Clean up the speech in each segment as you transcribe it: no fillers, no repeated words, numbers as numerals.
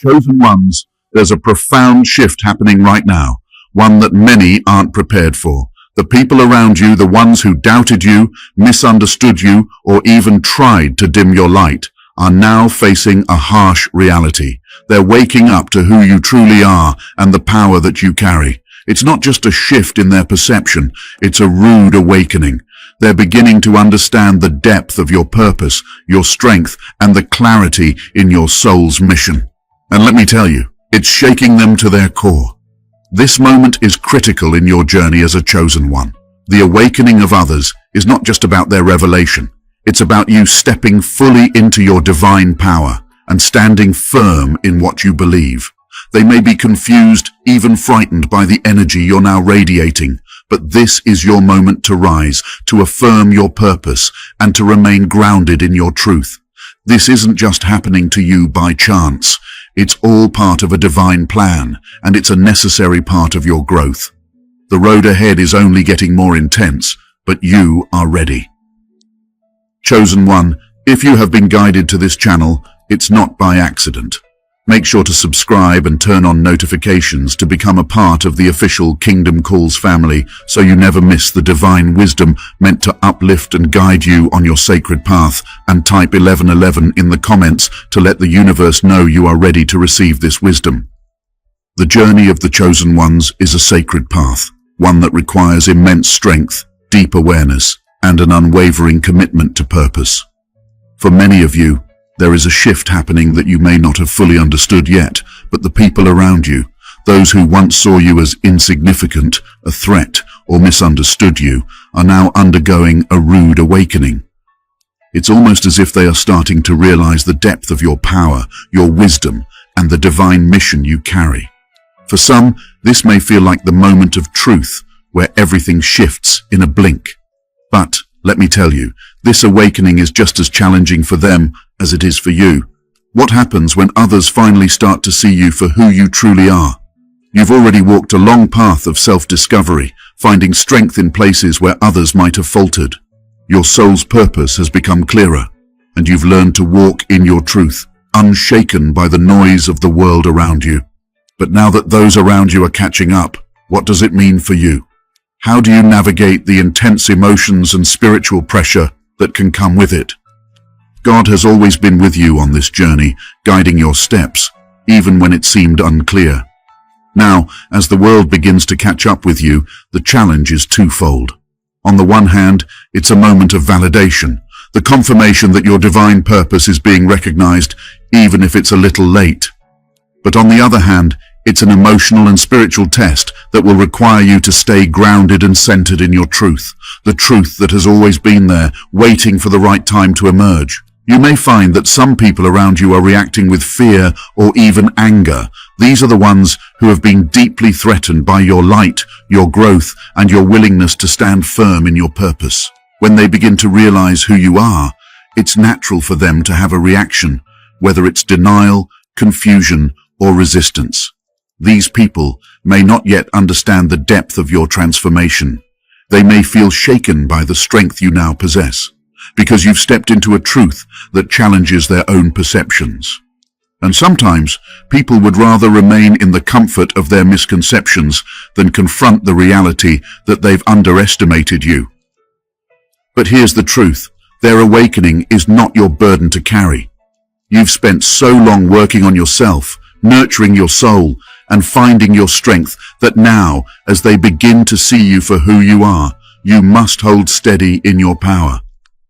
Chosen ones, there's a profound shift happening right now, one that many aren't prepared for. The people around you, the ones who doubted you, misunderstood you, or even tried to dim your light, are now facing a harsh reality. They're waking up to who you truly are and the power that you carry. It's not just a shift in their perception, it's a rude awakening. They're beginning to understand the depth of your purpose, your strength, and the clarity in your soul's mission. And let me tell you, it's shaking them to their core. This moment is critical in your journey as a chosen one. The awakening of others is not just about their revelation. It's about you stepping fully into your divine power and standing firm in what you believe. They may be confused, even frightened by the energy you're now radiating, but this is your moment to rise, to affirm your purpose, and to remain grounded in your truth. This isn't just happening to you by chance. It's all part of a divine plan, and it's a necessary part of your growth. The road ahead is only getting more intense, but you are ready. Chosen one, if you have been guided to this channel, it's not by accident. Make sure to subscribe and turn on notifications to become a part of the official Kingdom Calls family so you never miss the divine wisdom meant to uplift and guide you on your sacred path, and type 1111 in the comments to let the universe know you are ready to receive this wisdom. The journey of the chosen ones is a sacred path, one that requires immense strength, deep awareness, and an unwavering commitment to purpose. For many of you, there is a shift happening that you may not have fully understood yet, but the people around you, those who once saw you as insignificant, a threat, or misunderstood you, are now undergoing a rude awakening. It's almost as if they are starting to realize the depth of your power, your wisdom, and the divine mission you carry. For some, this may feel like the moment of truth, where everything shifts in a blink. But, let me tell you, this awakening is just as challenging for them as it is for you. What happens when others finally start to see you for who you truly are? You've already walked a long path of self-discovery, finding strength in places where others might have faltered. Your soul's purpose has become clearer, and you've learned to walk in your truth, unshaken by the noise of the world around you. But now that those around you are catching up, what does it mean for you? How do you navigate the intense emotions and spiritual pressure that can come with it? God has always been with you on this journey, guiding your steps, even when it seemed unclear. Now, as the world begins to catch up with you, the challenge is twofold. On the one hand, it's a moment of validation, the confirmation that your divine purpose is being recognized, even if it's a little late. But on the other hand, it's an emotional and spiritual test that will require you to stay grounded and centered in your truth, the truth that has always been there, waiting for the right time to emerge. You may find that some people around you are reacting with fear or even anger. These are the ones who have been deeply threatened by your light, your growth, and your willingness to stand firm in your purpose. When they begin to realize who you are, it's natural for them to have a reaction, whether it's denial, confusion, or resistance. These people may not yet understand the depth of your transformation. They may feel shaken by the strength you now possess, because you've stepped into a truth that challenges their own perceptions. And sometimes, people would rather remain in the comfort of their misconceptions than confront the reality that they've underestimated you. But here's the truth. Their awakening is not your burden to carry. You've spent so long working on yourself, nurturing your soul, and finding your strength that now, as they begin to see you for who you are, you must hold steady in your power.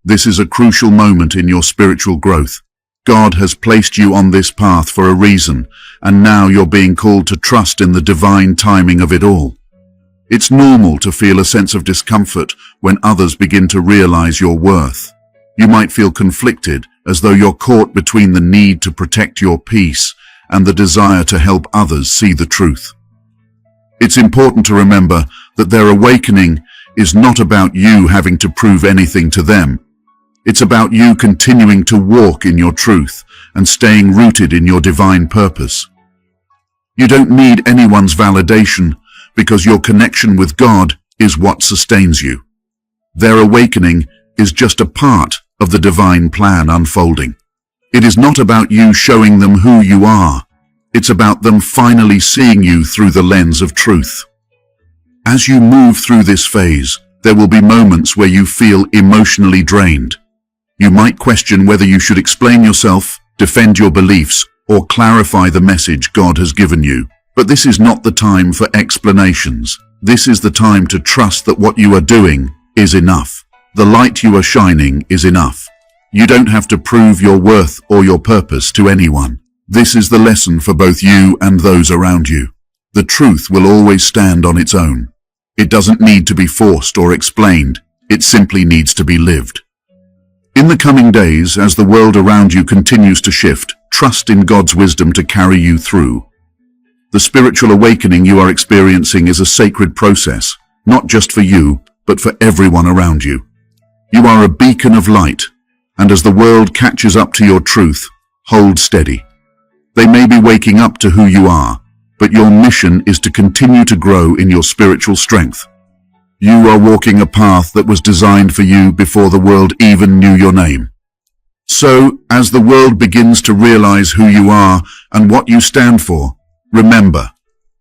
This is a crucial moment in your spiritual growth. God has placed you on this path for a reason, and now you're being called to trust in the divine timing of it all. It's normal to feel a sense of discomfort when others begin to realize your worth. You might feel conflicted, as though you're caught between the need to protect your peace and the desire to help others see the truth. It's important to remember that their awakening is not about you having to prove anything to them. It's about you continuing to walk in your truth and staying rooted in your divine purpose. You don't need anyone's validation because your connection with God is what sustains you. Their awakening is just a part of the divine plan unfolding. It is not about you showing them who you are. It's about them finally seeing you through the lens of truth. As you move through this phase, there will be moments where you feel emotionally drained. You might question whether you should explain yourself, defend your beliefs, or clarify the message God has given you. But this is not the time for explanations. This is the time to trust that what you are doing is enough. The light you are shining is enough. You don't have to prove your worth or your purpose to anyone. This is the lesson for both you and those around you. The truth will always stand on its own. It doesn't need to be forced or explained. It simply needs to be lived. In the coming days, as the world around you continues to shift, trust in God's wisdom to carry you through. The spiritual awakening you are experiencing is a sacred process, not just for you, but for everyone around you. You are a beacon of light, and as the world catches up to your truth, hold steady. They may be waking up to who you are, but your mission is to continue to grow in your spiritual strength. You are walking a path that was designed for you before the world even knew your name. So, as the world begins to realize who you are and what you stand for, remember,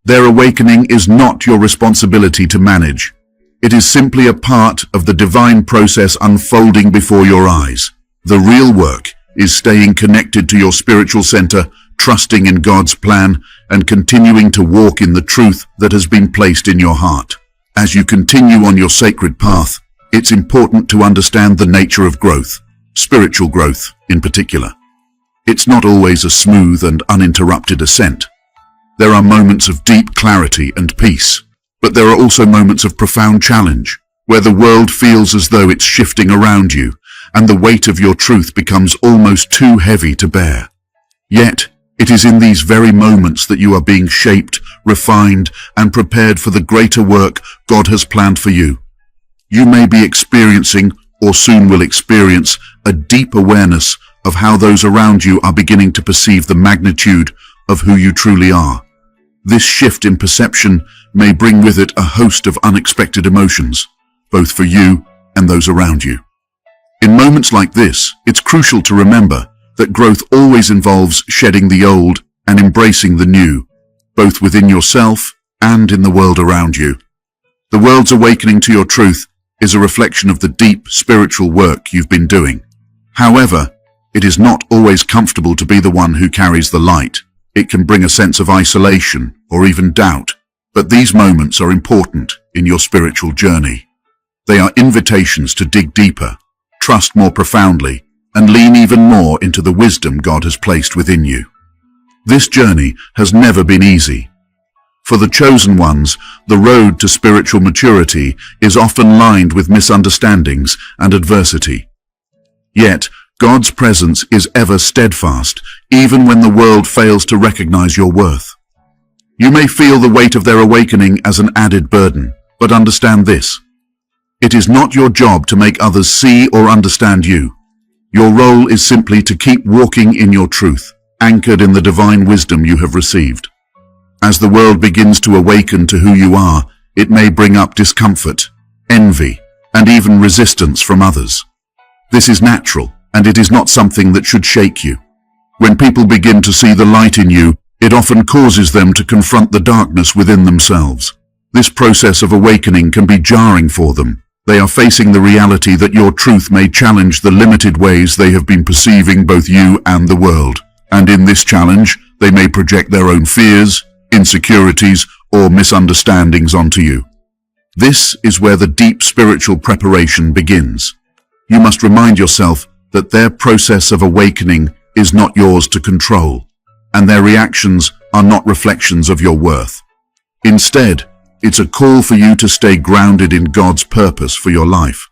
their awakening is not your responsibility to manage. It is simply a part of the divine process unfolding before your eyes. The real work is staying connected to your spiritual center, trusting in God's plan, and continuing to walk in the truth that has been placed in your heart. As you continue on your sacred path, it's important to understand the nature of growth, spiritual growth in particular. It's not always a smooth and uninterrupted ascent. There are moments of deep clarity and peace, but there are also moments of profound challenge, where the world feels as though it's shifting around you, and the weight of your truth becomes almost too heavy to bear. Yet, it is in these very moments that you are being shaped, refined, and prepared for the greater work God has planned for you. You may be experiencing, or soon will experience, a deep awareness of how those around you are beginning to perceive the magnitude of who you truly are. This shift in perception may bring with it a host of unexpected emotions, both for you and those around you. In moments like this, it's crucial to remember that growth always involves shedding the old and embracing the new, both within yourself and in the world around you. The world's awakening to your truth is a reflection of the deep spiritual work you've been doing. However, it is not always comfortable to be the one who carries the light. It can bring a sense of isolation or even doubt, but these moments are important in your spiritual journey. They are invitations to dig deeper, trust more profoundly, and lean even more into the wisdom God has placed within you. This journey has never been easy. For the chosen ones, the road to spiritual maturity is often lined with misunderstandings and adversity. Yet, God's presence is ever steadfast, even when the world fails to recognize your worth. You may feel the weight of their awakening as an added burden, but understand this. It is not your job to make others see or understand you. Your role is simply to keep walking in your truth, anchored in the divine wisdom you have received. As the world begins to awaken to who you are, it may bring up discomfort, envy, and even resistance from others. This is natural, and it is not something that should shake you. When people begin to see the light in you, it often causes them to confront the darkness within themselves. This process of awakening can be jarring for them. They are facing the reality that your truth may challenge the limited ways they have been perceiving both you and the world. And in this challenge, they may project their own fears, insecurities, or misunderstandings onto you. This is where the deep spiritual preparation begins. You must remind yourself that their process of awakening is not yours to control, and their reactions are not reflections of your worth. Instead, it's a call for you to stay grounded in God's purpose for your life.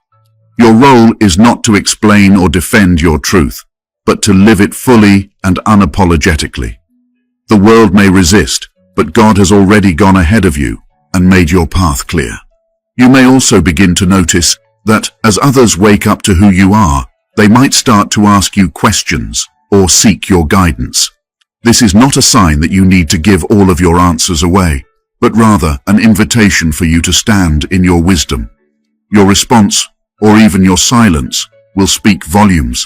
Your role is not to explain or defend your truth, but to live it fully and unapologetically. The world may resist, but God has already gone ahead of you and made your path clear. You may also begin to notice that as others wake up to who you are, they might start to ask you questions or seek your guidance. This is not a sign that you need to give all of your answers away, but rather an invitation for you to stand in your wisdom. Your response, or even your silence, will speak volumes.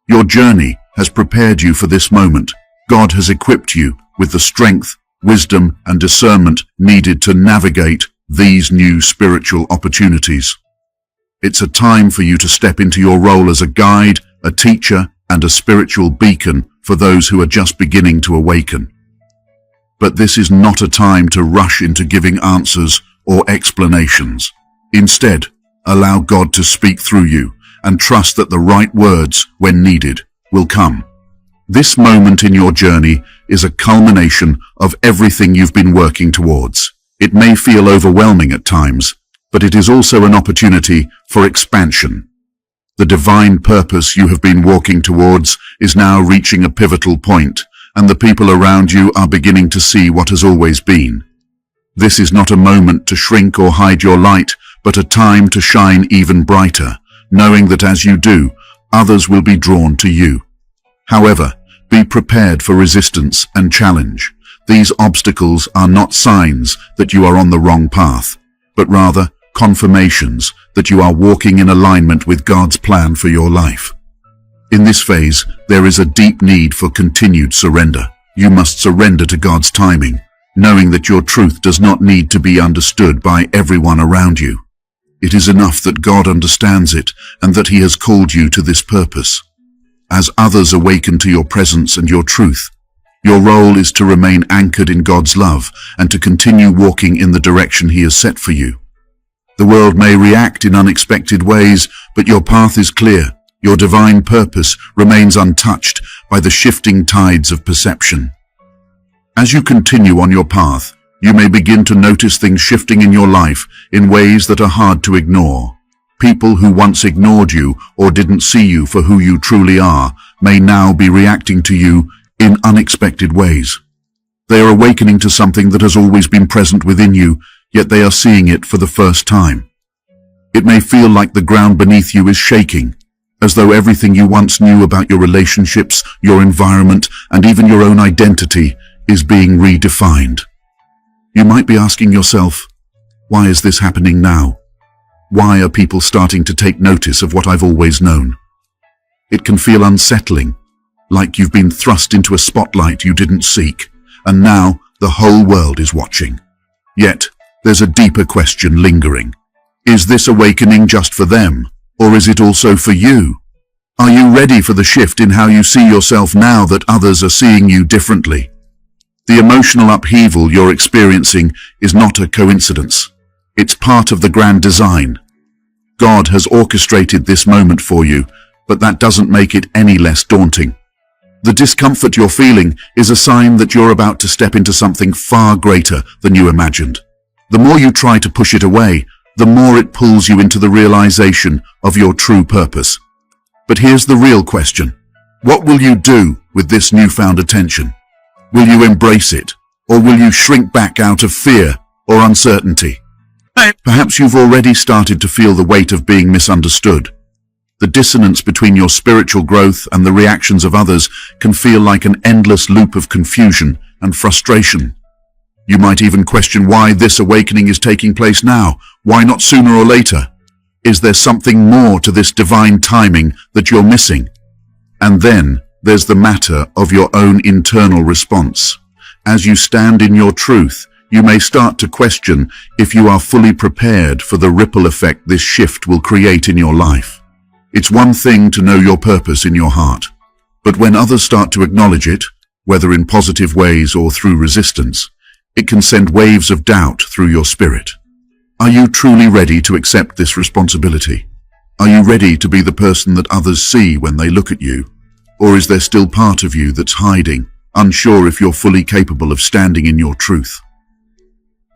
Your journey has prepared you for this moment. God has equipped you with the strength, wisdom, and discernment needed to navigate these new spiritual opportunities. It's a time for you to step into your role as a guide, a teacher, and a spiritual beacon for those who are just beginning to awaken. But this is not a time to rush into giving answers or explanations. Instead, allow God to speak through you and trust that the right words, when needed, will come. This moment in your journey is a culmination of everything you've been working towards. It may feel overwhelming at times, but it is also an opportunity for expansion. The divine purpose you have been walking towards is now reaching a pivotal point, and the people around you are beginning to see what has always been. This is not a moment to shrink or hide your light, but a time to shine even brighter, knowing that as you do, others will be drawn to you. However, be prepared for resistance and challenge. These obstacles are not signs that you are on the wrong path, but rather confirmations that you are walking in alignment with God's plan for your life. In this phase, there is a deep need for continued surrender. You must surrender to God's timing, knowing that your truth does not need to be understood by everyone around you. It is enough that God understands it and that He has called you to this purpose. As others awaken to your presence and your truth, your role is to remain anchored in God's love and to continue walking in the direction He has set for you. The world may react in unexpected ways, but your path is clear. Your divine purpose remains untouched by the shifting tides of perception. As you continue on your path, you may begin to notice things shifting in your life in ways that are hard to ignore. People who once ignored you or didn't see you for who you truly are may now be reacting to you in unexpected ways. They are awakening to something that has always been present within you, yet they are seeing it for the first time. It may feel like the ground beneath you is shaking, as though everything you once knew about your relationships, your environment, and even your own identity is being redefined. You might be asking yourself, why is this happening now? Why are people starting to take notice of what I've always known? It can feel unsettling, like you've been thrust into a spotlight you didn't seek, and now the whole world is watching. Yet, there's a deeper question lingering. Is this awakening just for them, or is it also for you? Are you ready for the shift in how you see yourself now that others are seeing you differently? The emotional upheaval you're experiencing is not a coincidence. It's part of the grand design. God has orchestrated this moment for you, but that doesn't make it any less daunting. The discomfort you're feeling is a sign that you're about to step into something far greater than you imagined. The more you try to push it away, the more it pulls you into the realization of your true purpose. But here's the real question. What will you do with this newfound attention? Will you embrace it, or will you shrink back out of fear or uncertainty? Perhaps you've already started to feel the weight of being misunderstood. The dissonance between your spiritual growth and the reactions of others can feel like an endless loop of confusion and frustration. You might even question why this awakening is taking place now. Why not sooner or later? Is there something more to this divine timing that you're missing? And then there's the matter of your own internal response. As you stand in your truth, you may start to question if you are fully prepared for the ripple effect this shift will create in your life. It's one thing to know your purpose in your heart, but when others start to acknowledge it, whether in positive ways or through resistance, it can send waves of doubt through your spirit. Are you truly ready to accept this responsibility? Are you ready to be the person that others see when they look at you? Or is there still part of you that's hiding, unsure if you're fully capable of standing in your truth?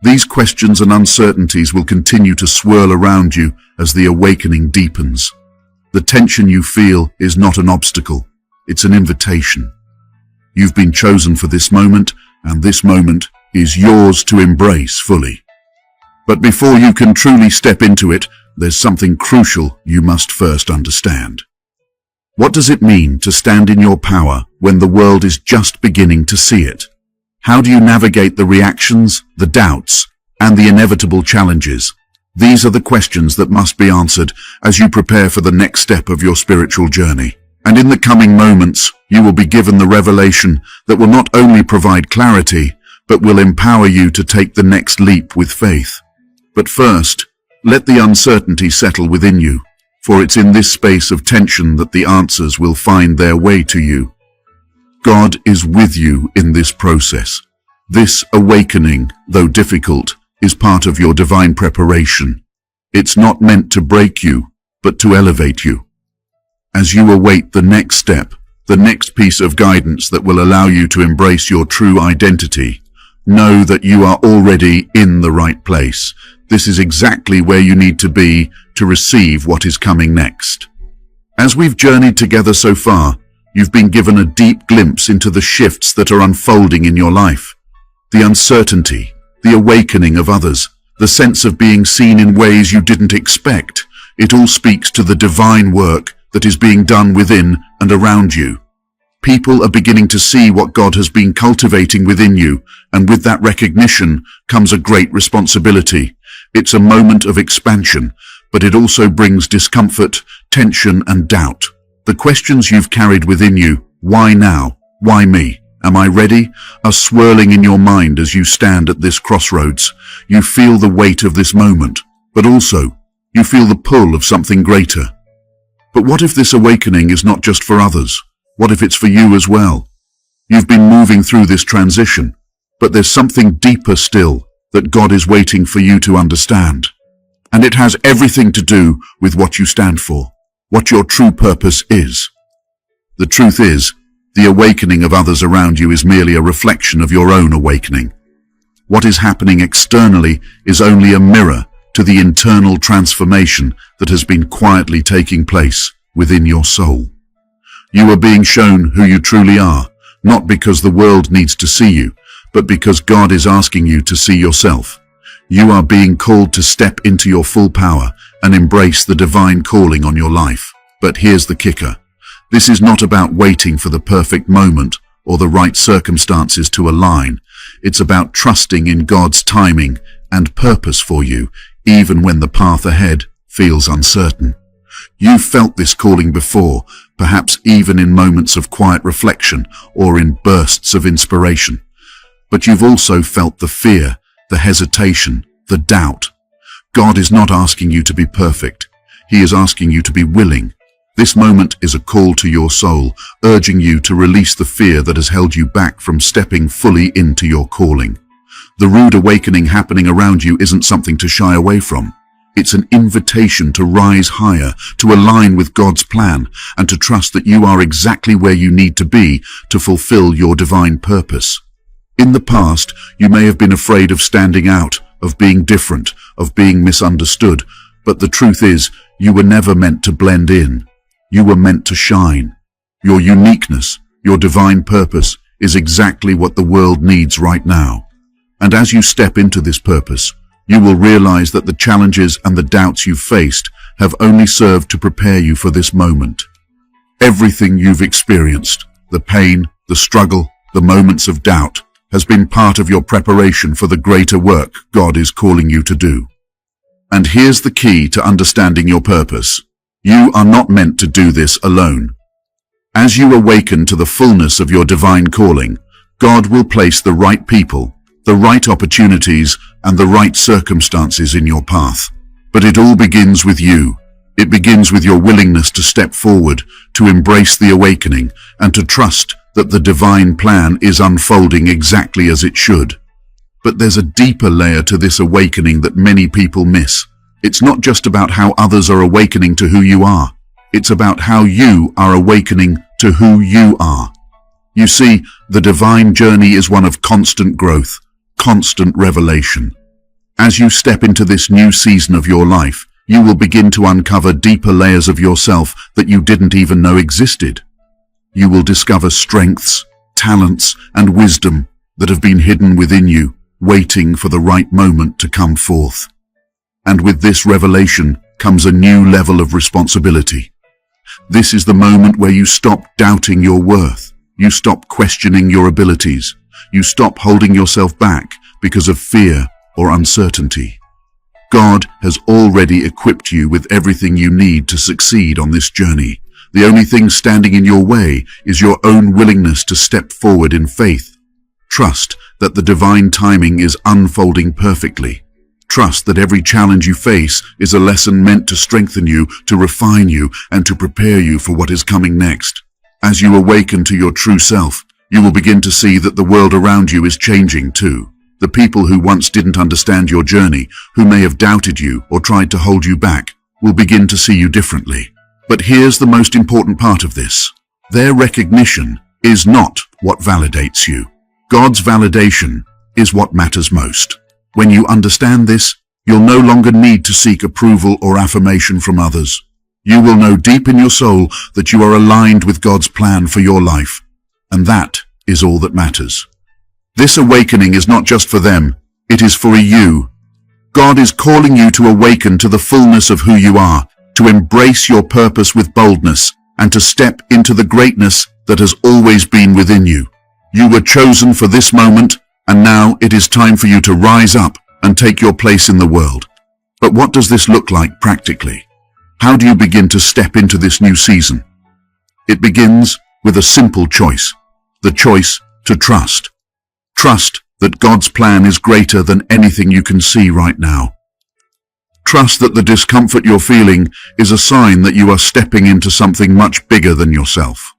These questions and uncertainties will continue to swirl around you as the awakening deepens. The tension you feel is not an obstacle, it's an invitation. You've been chosen for this moment, and this moment is yours to embrace fully. But before you can truly step into it, there's something crucial you must first understand. What does it mean to stand in your power when the world is just beginning to see it? How do you navigate the reactions, the doubts, and the inevitable challenges? These are the questions that must be answered as you prepare for the next step of your spiritual journey. And in the coming moments, you will be given the revelation that will not only provide clarity, but will empower you to take the next leap with faith. But first, let the uncertainty settle within you, for it's in this space of tension that the answers will find their way to you. God is with you in this process. This awakening, though difficult, is part of your divine preparation. It's not meant to break you, but to elevate you. As you await the next step, the next piece of guidance that will allow you to embrace your true identity, know that you are already in the right place. This is exactly where you need to be to receive what is coming next. As we've journeyed together so far, you've been given a deep glimpse into the shifts that are unfolding in your life. The uncertainty, the awakening of others, the sense of being seen in ways you didn't expect. It all speaks to the divine work that is being done within and around you. People are beginning to see what God has been cultivating within you, and with that recognition comes a great responsibility. It's a moment of expansion, but it also brings discomfort, tension, and doubt. The questions you've carried within you, why now? Why me? Am I ready? Are swirling in your mind as you stand at this crossroads. You feel the weight of this moment, but also you feel the pull of something greater. But what if this awakening is not just for others? What if it's for you as well? You've been moving through this transition, but there's something deeper still that God is waiting for you to understand. And it has everything to do with what you stand for, what your true purpose is. The truth is, the awakening of others around you is merely a reflection of your own awakening. What is happening externally is only a mirror to the internal transformation that has been quietly taking place within your soul. You are being shown who you truly are, not because the world needs to see you, but because God is asking you to see yourself. You are being called to step into your full power and embrace the divine calling on your life. But here's the kicker. This is not about waiting for the perfect moment or the right circumstances to align. It's about trusting in God's timing and purpose for you, even when the path ahead feels uncertain. You've felt this calling before, perhaps even in moments of quiet reflection or in bursts of inspiration. But you've also felt the fear, the hesitation, the doubt. God is not asking you to be perfect. He is asking you to be willing. This moment is a call to your soul, urging you to release the fear that has held you back from stepping fully into your calling. The rude awakening happening around you isn't something to shy away from. It's an invitation to rise higher, to align with God's plan, and to trust that you are exactly where you need to be to fulfill your divine purpose. In the past, you may have been afraid of standing out, of being different, of being misunderstood, but the truth is, you were never meant to blend in. You were meant to shine. Your uniqueness, your divine purpose, is exactly what the world needs right now. And as you step into this purpose, you will realize that the challenges and the doubts you've faced have only served to prepare you for this moment. Everything you've experienced, the pain, the struggle, the moments of doubt, has been part of your preparation for the greater work God is calling you to do. And here's the key to understanding your purpose. You are not meant to do this alone. As you awaken to the fullness of your divine calling, God will place the right people, the right opportunities, and the right circumstances in your path. But it all begins with you. It begins with your willingness to step forward, to embrace the awakening, and to trust that the divine plan is unfolding exactly as it should. But there's a deeper layer to this awakening that many people miss. It's not just about how others are awakening to who you are. It's about how you are awakening to who you are. You see, the divine journey is one of constant growth, constant revelation. As you step into this new season of your life, you will begin to uncover deeper layers of yourself that you didn't even know existed. You will discover strengths, talents, and wisdom that have been hidden within you, waiting for the right moment to come forth. And with this revelation comes a new level of responsibility. This is the moment where you stop doubting your worth. You stop questioning your abilities. You stop holding yourself back because of fear or uncertainty. God has already equipped you with everything you need to succeed on this journey. The only thing standing in your way is your own willingness to step forward in faith. Trust that the divine timing is unfolding perfectly. Trust that every challenge you face is a lesson meant to strengthen you, to refine you, and to prepare you for what is coming next. As you awaken to your true self, you will begin to see that the world around you is changing too. The people who once didn't understand your journey, who may have doubted you or tried to hold you back, will begin to see you differently. But here's the most important part of this. Their recognition is not what validates you. God's validation is what matters most. When you understand this, you'll no longer need to seek approval or affirmation from others. You will know deep in your soul that you are aligned with God's plan for your life, and that is all that matters. This awakening is not just for them, it is for you. God is calling you to awaken to the fullness of who you are, to embrace your purpose with boldness, and to step into the greatness that has always been within you. You were chosen for this moment, and now it is time for you to rise up and take your place in the world. But what does this look like practically? How do you begin to step into this new season? It begins with a simple choice, the choice to trust. Trust that God's plan is greater than anything you can see right now. Trust that the discomfort you're feeling is a sign that you are stepping into something much bigger than yourself.